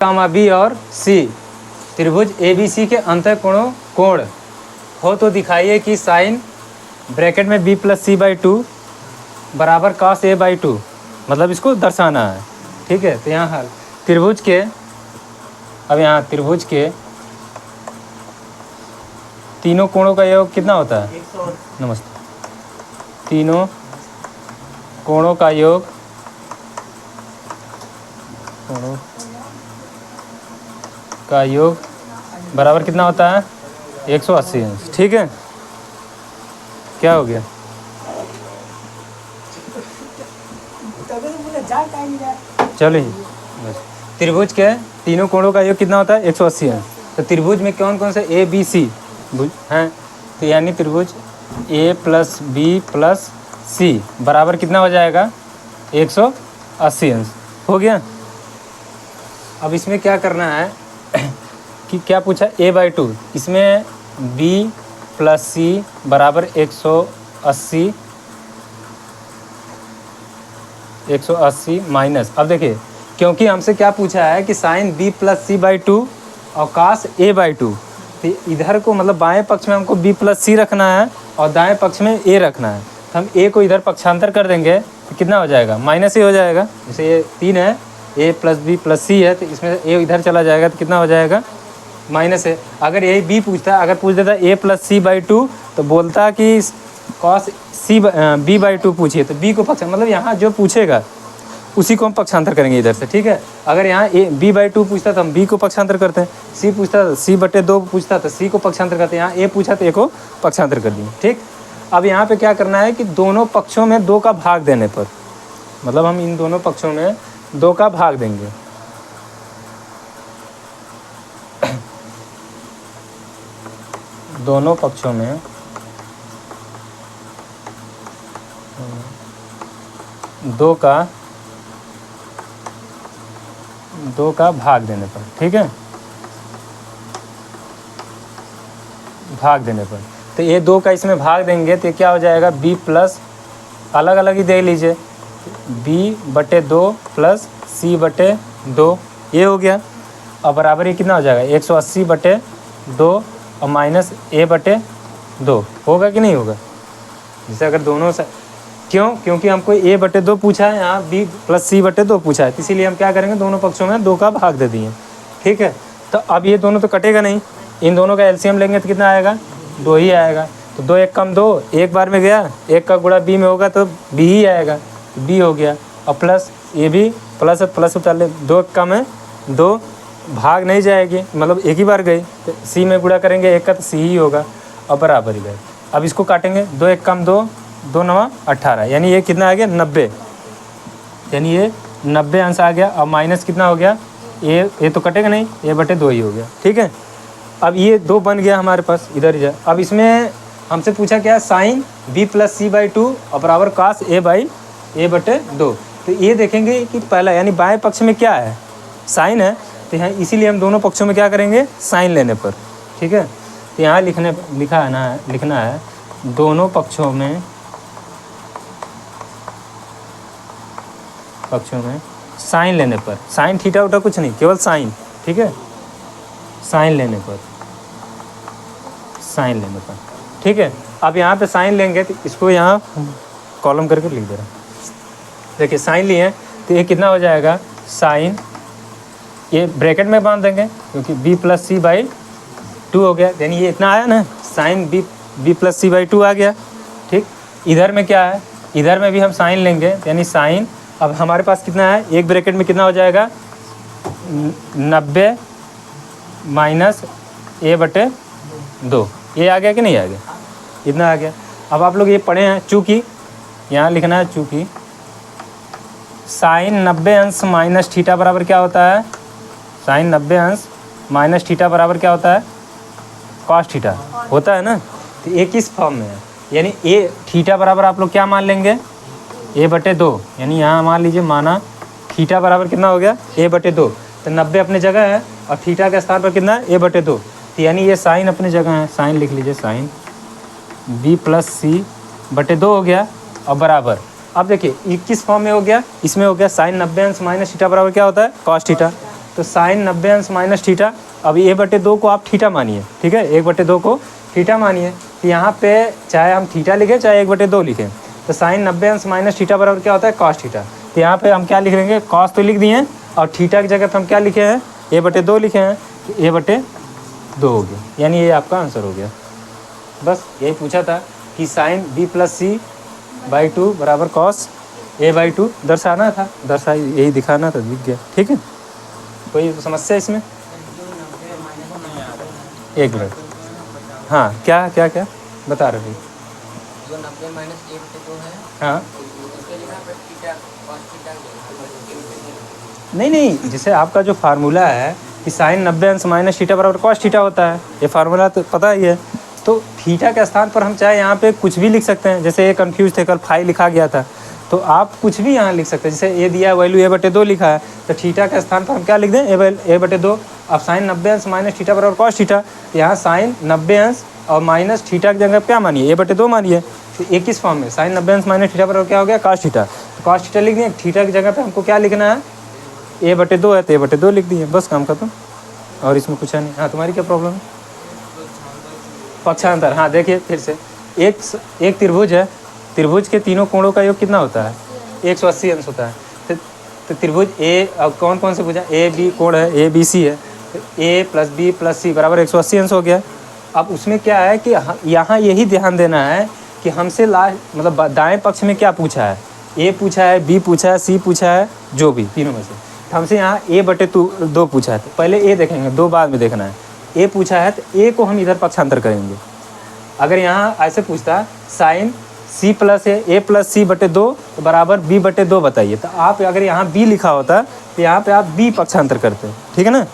कामा B और सी त्रिभुज ABC के अंतःकोणों कोण हो तो दिखाइए कि साइन ब्रैकेट में B + C/2 बराबर cos A/2, मतलब इसको दर्शाना है। ठीक है, तो यहाँ हल त्रिभुज के, अब यहाँ त्रिभुज के तीनों कोणों का योग कितना होता है? नमस्ते। तीनों कोणों का योग, कोणों का योग बराबर कितना होता है? 180 अंश। ठीक है, क्या हो गया? चलिए बस, त्रिभुज के तीनों कोणों का योग कितना होता है? 180 अंश। तो त्रिभुज में कौन कौन से ABC हैं? तो यानी त्रिभुज A + B + C बराबर कितना हो जाएगा? 180 अंश। हो गया। अब इसमें क्या करना है कि क्या पूछा? A/2, इसमें B + C बराबर 180 माइनस, अब देखिए क्योंकि हमसे क्या पूछा है कि साइन B + C/2 और cos A/2, तो इधर को मतलब बाएं पक्ष में हमको B + C रखना है और दाएं पक्ष में A रखना है। तो हम A को इधर पक्षांतर कर देंगे तो कितना हो जाएगा? माइनस A हो जाएगा। जैसे ये 3 है, A + B + C है, तो इसमें A इधर चला जाएगा तो कितना हो जाएगा? माइनस है। अगर यही B पूछता, अगर पूछ देता A + C/2 तो बोलता कि cos B/2 पूछिए, तो B को पक्षांतर, मतलब यहाँ जो पूछेगा उसी को हम पक्षांतर करेंगे इधर से। ठीक है, अगर यहाँ B/2 पूछता तो हम B को पक्षांतर करते हैं, C पूछता तो C/2 पूछता तो C को पक्षांतर करते हैं, यहाँ A पूछा तो A को पक्षांतर कर दिए। ठीक, अब यहाँ पे क्या करना है कि दोनों पक्षों में 2 का भाग देने पर, मतलब हम इन दोनों पक्षों में 2 का भाग देंगे। दोनों पक्षों में 2 का भाग देने पर। ठीक है, भाग देने पर, तो ये 2 का इसमें भाग देंगे तो क्या हो जाएगा? B + अलग अलग ही देख लीजिए, B/2 + C/2, ये हो गया। और बराबर ये कितना हो जाएगा? 180/2 और माइनस A/2 होगा कि नहीं होगा? जैसे अगर दोनों से, क्योंकि हमको A/2 पूछा है, यहाँ B + C/2 पूछा है, इसीलिए हम क्या करेंगे? दोनों पक्षों में 2 का भाग दे दिए। ठीक है, तो अब ये दोनों तो कटेगा नहीं, इन दोनों का एलसीएम लेंगे तो कितना आएगा? 2 ही आएगा। तो 2 × 2 एक बार में गया, 1 का गुणा B में होगा तो B ही आएगा, B हो गया। और प्लस ये भी प्लस उतार ले, 2 कम है, 2 भाग नहीं जाएगी, मतलब एक ही बार गई, तो C में गुणा करेंगे 1 का तो C ही होगा, और बराबर ही गए। अब इसको काटेंगे, 2 × 1 = 2, 2 × 9 = 18, यानी ये कितना आ गया? 90, यानी ये 90 अंश आ गया। और माइनस कितना हो गया? ये तो कटेगा नहीं, A/2 ही हो गया। ठीक है, अब ये 2 बन गया हमारे पास, इधर ही जा। अब इसमें हमसे पूछा क्या? साइन B + C/2 और बराबर cos A/2। तो ये देखेंगे कि पहला यानी बाएं पक्ष में क्या है? साइन है, तो यहाँ इसीलिए हम दोनों पक्षों में क्या करेंगे? साइन लेने पर। ठीक है, तो यहाँ लिखना है दोनों पक्षों में साइन लेने पर, साइन थीटा उटा कुछ नहीं, केवल साइन। ठीक है, साइन लेने पर। ठीक है, अब यहाँ पे साइन लेंगे तो इसको यहाँ कॉलम करके लिख दे रहा हूँ। देखिए साइन लिए हैं तो ये कितना हो जाएगा? साइन, ये ब्रैकेट में बांध देंगे क्योंकि B + C/2 हो गया, यानी ये इतना आया ना, साइन B + C/2 आ गया। ठीक, इधर में क्या है? इधर में भी हम साइन लेंगे, यानी साइन, अब हमारे पास कितना है? एक ब्रैकेट में कितना हो जाएगा? 90 माइनस A/2, ये आ गया कि नहीं आ गया? इतना आ गया। अब आप लोग ये पढ़े हैं, चूँकि यहाँ लिखना है, चूँकि साइन 90 अंश माइनस थीटा बराबर क्या होता है? साइन 90 अंश माइनस थीटा बराबर क्या होता है? cos थीटा होता है ना। तो ये किस फॉर्म में है? यानी A थीटा बराबर आप लोग क्या मान लेंगे? A/2, यानी यहाँ मान लीजिए, माना थीटा बराबर कितना हो गया? A/2, तो 90 अपने जगह है और थीटा के स्थान पर कितना है? A/2, तो यानी ये साइन अपने जगह है, साइन लिख लीजिए, साइन B + C/2 हो गया और बराबर। अब देखिए ये किस फॉर्म में हो गया? इसमें हो गया साइन 90 अंश माइनस थीटा बराबर क्या होता है? cos theta. तो साइन 90 अंश माइनस थीटा। अब ए बटे 2 को आप थीटा मानिए, ठीक है, 1/2 को थीटा मानिए। तो यहाँ पे चाहे हम थीटा लिखें चाहे 1/2 लिखें, तो साइन 90 अंश माइनस थीटा बराबर क्या होता है, कॉस थीटा। तो यहाँ पे हम क्या लिख लेंगे, कॉस तो लिख दिए हैं और थीटा की जगह पे हम क्या लिखे हैं, a/2 लिखे हैं, तो a/2 हो गया, यानी ये आपका आंसर हो गया। बस यही पूछा था कि साइन b+c/2 बराबर कॉस a/2 दर्शाना था, यही दिखाना था, दिख गया। ठीक है, कोई समस्या इसमें? एक मिनट, हाँ क्या क्या क्या बता रहे थे? जो 90 माइनस 1/2 है, हाँ उसके जगह पे थीटा cos थीटा नहीं, जैसे आपका जो फार्मूला है कि साइन 90 अंश माइनस थीटा बराबर कॉस थीटा होता है, ये फार्मूला तो पता ही है। तो थीटा के स्थान पर हम चाहे यहाँ पे कुछ भी लिख सकते हैं, जैसे ये कंफ्यूज थे, कल फाई लिखा गया था, तो आप कुछ भी यहाँ लिख सकते हैं। जैसे ये दिया वैल्यू a/2 लिखा है, तो थीटा के स्थान पर हम क्या लिख दें, a/2। अब साइन 90 अंश माइनस थीटा बराबर कॉस थीटा, यहाँ साइन 90 अंश और माइनस थीटा की जगह क्या मानिए, a/2 मानिए। तो एक किस फॉर्म में, साइन 90 अंश माइनस थीटा बराबर क्या हो गया, कॉस थीटा। तो कॉस थीटा लिख दिए, थीटा की जगह पर हमको क्या लिखना है, a/2 है तो a/2 लिख दिए, बस काम खत्म। और इसमें कुछ है नहीं। हाँ, तुम्हारी क्या प्रॉब्लम है? पक्षांतर, हाँ देखिए फिर से, एक त्रिभुज है, त्रिभुज के तीनों कोणों का योग कितना होता है, 180 अंश होता है। तो त्रिभुज ए, अब कौन कौन से भुजा, ए बी कोण है, ABC है, तो A + B + C बराबर 180 अंश हो गया। अब उसमें क्या है कि यहाँ यही ध्यान देना है कि हमसे लास्ट मतलब दाएं पक्ष में क्या पूछा है, A पूछा है, B पूछा है, C पूछा है, जो भी तीनों में से, तो हमसे यहाँ a/2 पूछा है, तो पहले A देखेंगे, 2 बाद में देखना है। A पूछा है तो A को हम इधर पक्षांतर करेंगे। अगर यहाँ ऐसे पूछता साइन C + A + C/2 बराबर B/2 बताइए, तो आप अगर यहाँ B लिखा होता तो यहाँ पे आप B पक्षांतर करते, ठीक है ना,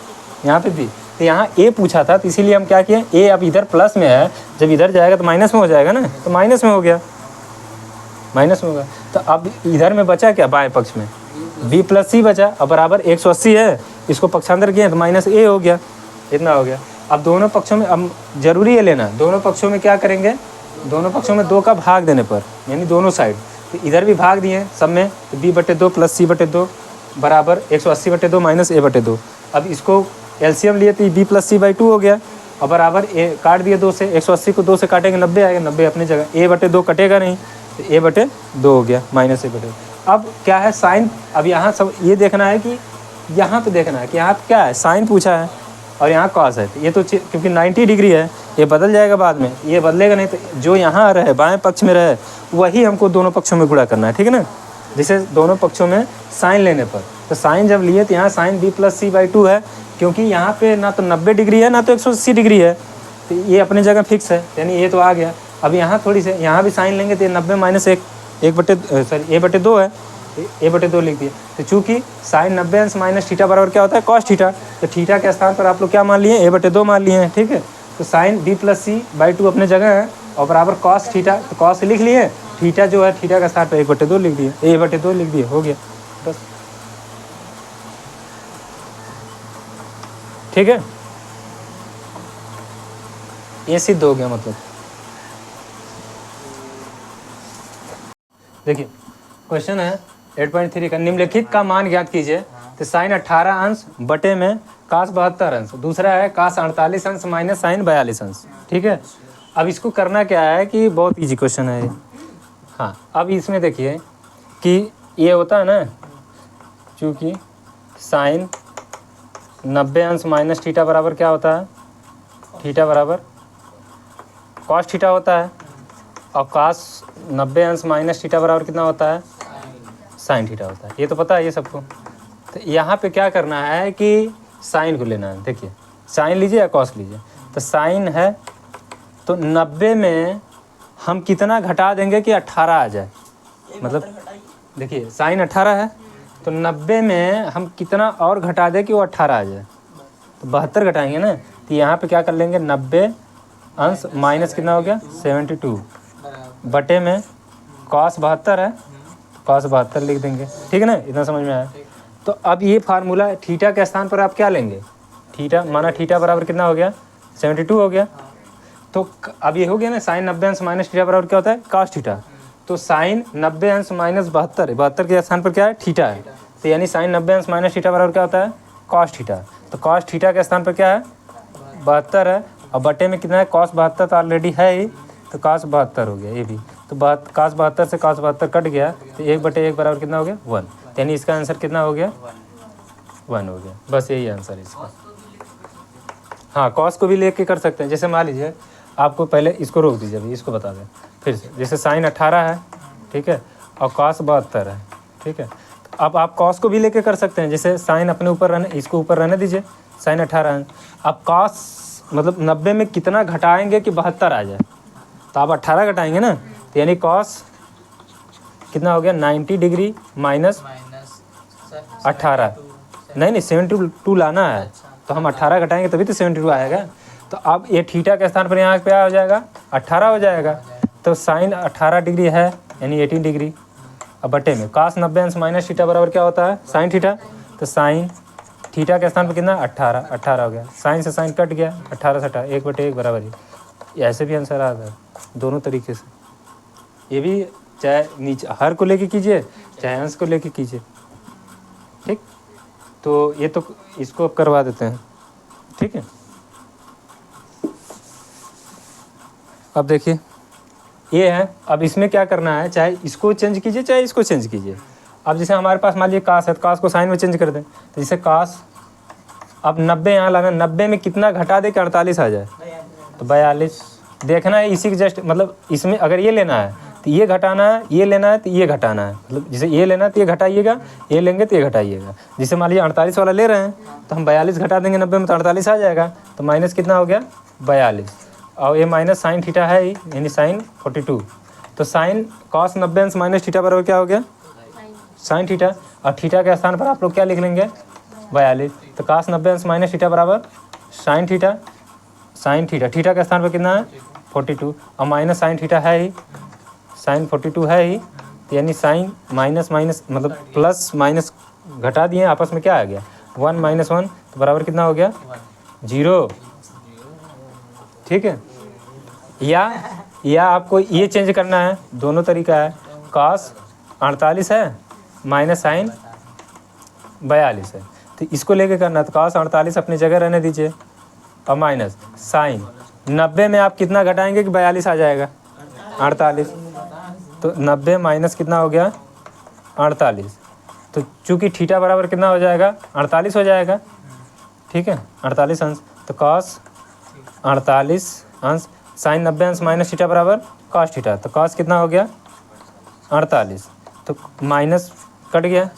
यहाँ पे B। तो यहाँ A पूछा था, तो इसीलिए हम क्या किए, A अब इधर प्लस में है, जब इधर जाएगा तो माइनस में हो जाएगा ना, तो माइनस में हो गया, माइनस में होगा। तो अब इधर में बचा क्या, बाएं पक्ष में B + C बचा, अब बराबर 180 है, इसको पक्षांतर किए तो -A हो गया, इतना हो गया। अब दोनों पक्षों में, अब जरूरी है लेना, दोनों पक्षों में क्या करेंगे, दोनों पक्षों में 2 का भाग देने पर, यानी दोनों साइड, तो इधर भी भाग दिए सब में, तो b/2 + c/2 बराबर 180/2 - a/2। अब इसको एलसीएम लिए तो b + c/2 हो गया, और बराबर a काट दिए 2 से, 180 को 2 से काटेंगे 90 आएगा, 90 अपनी जगह, a/2 कटेगा नहीं, तो a/2 हो गया -a/2। अब क्या है साइन, अब यहाँ सब ये देखना है कि यहाँ पे देखना है कि यहाँ क्या है, साइन पूछा है और यहाँ कॉस है, तो ये तो क्योंकि 90 डिग्री है, ये बदल जाएगा बाद में, ये बदलेगा नहीं, तो जो यहाँ रहे बाएं पक्ष में रहे वही हमको दोनों पक्षों में गुणा करना है, ठीक है ना। जैसे दोनों पक्षों में साइन लेने पर, तो साइन जब लिए तो यहाँ साइन b + c/2 है, क्योंकि यहाँ पे ना तो 90 डिग्री है ना तो 180 डिग्री है, तो ये अपनी जगह फिक्स है, यानी ये तो आ गया। अब यहाँ थोड़ी से यहाँ भी साइन लेंगे तो 90 - a/2 है, a/2 लिख दिया। तो चूँकि साइन 90 अंश माइनस थीटा बराबर क्या होता है, कॉस थीटा, तो थीटा के स्थान पर आप लोग क्या मान लिए, a/2 मान लिए हैं, ठीक है। तो साइन b + c/2 अपने जगह है और बराबर कॉस थीटा, तो कॉस लिख लिए, थीटा जो है थीटा का स्थान पर 1/2 लिख दिए, a/2 लिख दिए, हो गया बस, ठीक है। ये सिद्ध हो गया मतलब। देखिए क्वेश्चन है 8.3 का, निम्नलिखित का मान ज्ञात कीजिए। तो साइन 18 अंश बटे में कास 72 अंश, दूसरा है कास 48 अंश माइनस साइन 42 अंश, ठीक है। अब इसको करना क्या है कि बहुत इजी क्वेश्चन है ये। हाँ, अब इसमें देखिए कि ये होता है ना, चूँकि साइन 90 अंश माइनस थीटा बराबर क्या होता है, थीटा बराबर कॉस थीटा होता है, और कास 90 अंश माइनस थीटा बराबर कितना होता है, साइन थीटा होता है, ये तो पता है ये सबको। तो यहाँ पे क्या करना है कि साइन को लेना है। देखिए साइन लीजिए या कॉस लीजिए, तो साइन है तो 90 में हम कितना घटा देंगे कि 18 आ जाए, मतलब देखिए साइन 18 है तो 90 में हम कितना और घटा दें कि वो 18 आ जाए, तो 72 घटाएंगे ना, तो यहाँ पे क्या कर लेंगे 90 अंश माइनस कितना हो गया 72 बटे में कॉस 72 है, कॉस 72 लिख देंगे, ठीक है ना, इतना समझ में आया। तो अब ये फार्मूला थीटा के स्थान पर आप क्या लेंगे, थीटा माना थीटा बराबर कितना हो गया 72 हो गया, तो अब ये हो गया ना साइन 90 अंश माइनस थीटा बराबर क्या होता है कॉस थीटा, तो साइन 90 अंश माइनस 72 के स्थान पर क्या है थीटा है, तो यानी साइन 90 अंश माइनस थीटा बराबर क्या होता है कॉस थीटा, तो कॉस थीटा के स्थान पर क्या है 72 है, और बटे में कितना है कॉस 72 तो ऑलरेडी है ही, तो कॉस 72 हो गया ये भी, तो कॉस 72 से कॉस 72 कट गया, तो 1/1 बराबर कितना हो गया 1, यानी इसका आंसर कितना हो गया 1 हो गया। बस यही आंसर है इसका। हाँ कॉस को भी लेके कर सकते हैं, जैसे मान लीजिए आपको पहले इसको रोक दीजिए, अभी इसको बता दें फिर से, जैसे साइन 18 है ठीक है और कॉस 72 है ठीक है, तो अब आप कॉस को भी लेके कर सकते हैं, जैसे साइन अपने ऊपर रहने, इसको ऊपर रहने दीजिए, साइन 18 है, अब कॉस मतलब 90 में कितना घटाएंगे कि 72 आ जाए, तो आप 18 घटाएंगे ना, तो यानी कॉस कितना हो गया 90 डिग्री माइनस 18, नहीं 72 लाना है, तो हम 18 घटाएंगे तभी तो 72 आएगा, तो अब ये थीटा के स्थान पर यहाँ पे आ जाएगा 18 हो जाएगा, तो साइन 18 डिग्री है यानी 18 डिग्री, अब बटे में cos 90 अंश माइनस थीटा बराबर क्या होता है साइन थीटा, तो साइन थीटा के स्थान पर कितना 18 हो गया, साइन से साइन कट गया, 18 से 18 1/1 बराबर ही, ऐसे भी आंसर आता है दोनों तरीके से, ये भी चाहे नीचे हर को लेके कीजिए चाहे अंश को लेके कीजिए ठीक। तो ये तो इसको करवा देते हैं ठीक है। अब देखिए ये है, अब इसमें क्या करना है, चाहे इसको चेंज कीजिए चाहे इसको चेंज कीजिए। अब जैसे हमारे पास मान लीजिए कास है, तो कास को साइन में चेंज कर दें, तो जैसे कास अब 90 यहाँ लाना, 90 में कितना घटा दे कि 48 आ जाए, तो 42 देखना है, इसी के जस्ट मतलब इसमें अगर ये लेना है तो ये घटाना है, ये लेना है तो ये घटाना है, मतलब जैसे ये लेना है तो ये घटाइएगा, ये लेंगे तो ये घटाइएगा, जैसे मान लीजिए 48 वाला ले रहे हैं तो हम 42 घटा देंगे 90 में तो 48 आ जाएगा, तो माइनस कितना हो गया 42, और ये माइनस साइन थीटा है ही यानी साइन 42, तो साइन कॉस 90 अंश माइनस थीटा बराबर क्या हो गया साइन थीटा, और थीटा के स्थान पर आप लोग क्या लिख लेंगे 42, तो कॉस 90 अंश माइनस थीटा बराबर साइन थीटा, थीटा के स्थान पर कितना है 42, और माइनस साइन थीटा है ही, साइन 42 है ही, तो यानी साइन माइनस माइनस मतलब प्लस माइनस घटा दिए आपस में क्या आ गया 1 - 1, तो बराबर कितना हो गया 0 ठीक है। या आपको ये चेंज करना है, दोनों तरीका है, कॉस 48 है माइनस साइन 42 है, तो इसको लेके करना है, तो कॉस 48 अपनी जगह रहने दीजिए, और माइनस साइन 90 में आप कितना घटाएंगे कि 42 आ जाएगा 48, तो 90 माइनस कितना हो गया 48, तो चूँकि थीटा बराबर कितना हो जाएगा 48 हो जाएगा ठीक है 48 अंश, तो कॉस 48 अंश साइन 90 अंश माइनस थीटा बराबर कॉस थीटा, तो कॉस कितना हो गया 48, तो माइनस कट गया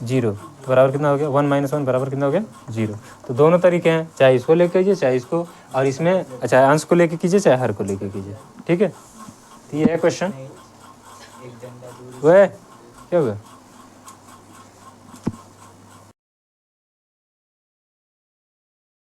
0, तो बराबर कितना हो गया 1 - 1 बराबर कितना हो गया 0। तो दोनों तरीके हैं, चाहे इसको लेके कीजिए चाहे इसको, और इसमें चाहे अंश को लेके कीजिए चाहे हर को लेके कीजिए ठीक है। तो ये है क्वेश्चन, वह क्या हुआ।